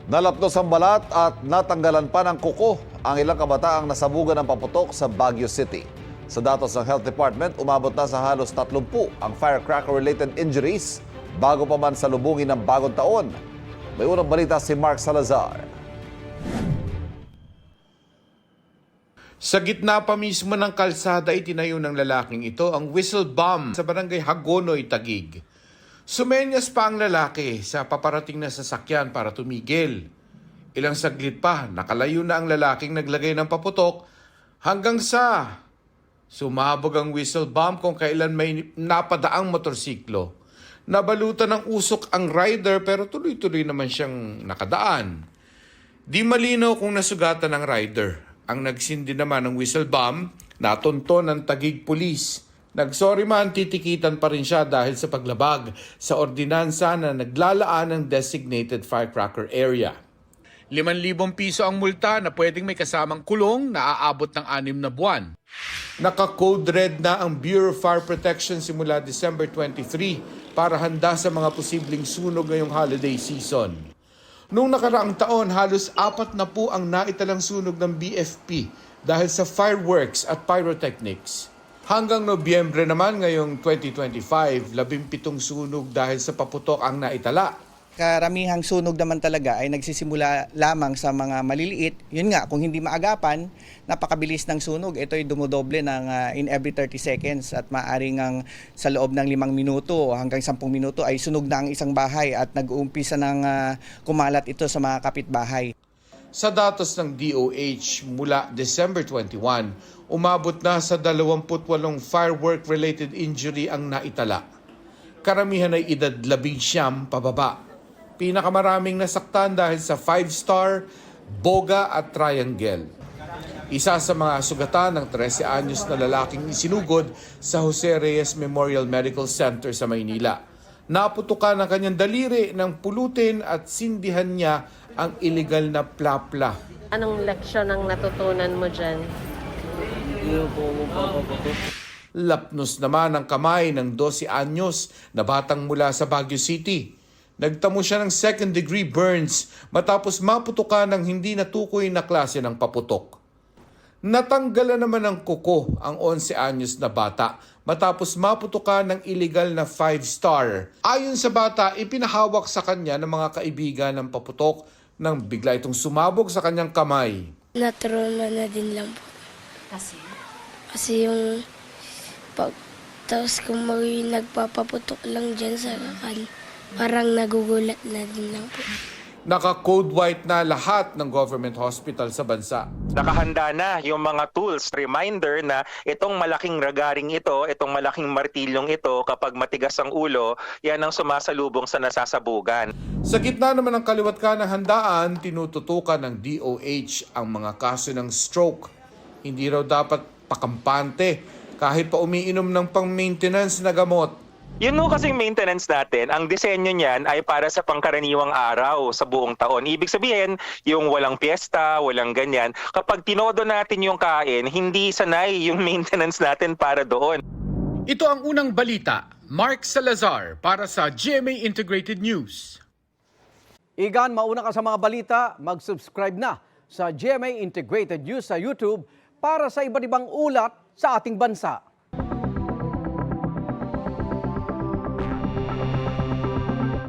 Nalapnos ang balat at natanggalan pa ng kuko ang ilang kabataang nasabugan ng paputok sa Baguio City. Sa datos ng Health Department, umabot na sa halos 30 ang firecracker-related injuries bago pa man salubungin ng bagong taon. May unang balita si Mark Salazar. Sa gitna pa mismo ng kalsada itinayo ng lalaking ito ang whistle bomb sa barangay Hagonoy, Taguig. Sumenyas pa ang lalaki sa paparating na sasakyan para tumigil. Ilang saglit pa, nakalayo na ang lalaking naglagay ng paputok hanggang sa sumabog ang whistle bomb kung kailan may napadaang motorsiklo. Nabalutan ng usok ang rider pero tuloy-tuloy naman siyang nakadaan. Di malinaw kung nasugatan ng rider. Ang nagsindi naman ng whistle bomb, natunto ng Taguig Police. Nagsorry man, titikitan pa rin siya dahil sa paglabag sa ordinansa na naglalaan ng designated firecracker area. 5,000 piso ang multa na pwedeng may kasamang kulong na aabot ng 6 na buwan. Naka-code red na ang Bureau of Fire Protection simula December 23 para handa sa mga posibleng sunog ngayong holiday season. Noong nakaraang taon, halos 4 na po ang naitalang sunog ng BFP dahil sa fireworks at pyrotechnics. Hanggang Nobyembre naman ngayong 2025, 17 sunog dahil sa paputok ang naitala. Karamihang sunog naman talaga ay nagsisimula lamang sa mga maliliit. Yun nga, kung hindi maagapan, napakabilis ng sunog. Ito ay dumodoble ng in every 30 seconds at maaaring sa loob ng 5 minuto hanggang 10 minuto ay sunog na ang isang bahay at nag-uumpisa ng kumalat ito sa mga kapitbahay. Sa datos ng DOH mula December 21, umabot na sa 28 firework-related injury ang naitala. Karamihan ay edad 19 pababa. Pinakamaraming nasaktan dahil sa 5-star, boga at triangle. Isa sa mga sugatan ng 13 anyos na lalaking isinugod sa Jose Reyes Memorial Medical Center sa Maynila. Naputukan ang kanyang daliri ng pulutin at sindihan niya ang illegal na plapla. Anong leksyon ang natutunan mo dyan? Lapnos naman ang kamay ng 12 anyos na batang mula sa Baguio City. Nagtamo siya ng second-degree burns matapos maputukan ng hindi natukoy na klase ng paputok. Natanggalan naman ng kuko ang 11 anyos na bata matapos maputukan ng illegal na 5-star. Ayon sa bata, ipinahawak sa kanya ng mga kaibigan ng paputok nang bigla itong sumabog sa kanyang kamay. Natrauma na din lang po. Kasi? Kasi yung tapos kung nagpapaputok lang dyan sa kakan, parang nagugulat na din lang po. Naka-code white na lahat ng government hospital sa bansa. Nakahanda na yung mga tools, reminder na itong malaking ragaring ito, itong malaking martilyong ito, kapag matigas ang ulo, yan ang sumasalubong sa nasasabugan. Sa gitna naman ng kaliwat ka ng handaan, tinututukan ng DOH ang mga kaso ng stroke. Hindi raw dapat pakampante kahit pa umiinom ng pang-maintenance na gamot. Yun no, kasing maintenance natin, ang disenyo niyan ay para sa pangkaraniwang araw sa buong taon. Ibig sabihin, yung walang piyesta, walang ganyan. Kapag tinodo natin yung kain, hindi sanay yung maintenance natin para doon. Ito ang unang balita. Mark Salazar para sa GMA Integrated News. Igan, mauna ka sa mga balita, mag-subscribe na sa GMA Integrated News sa YouTube para sa iba't ibang ulat sa ating bansa.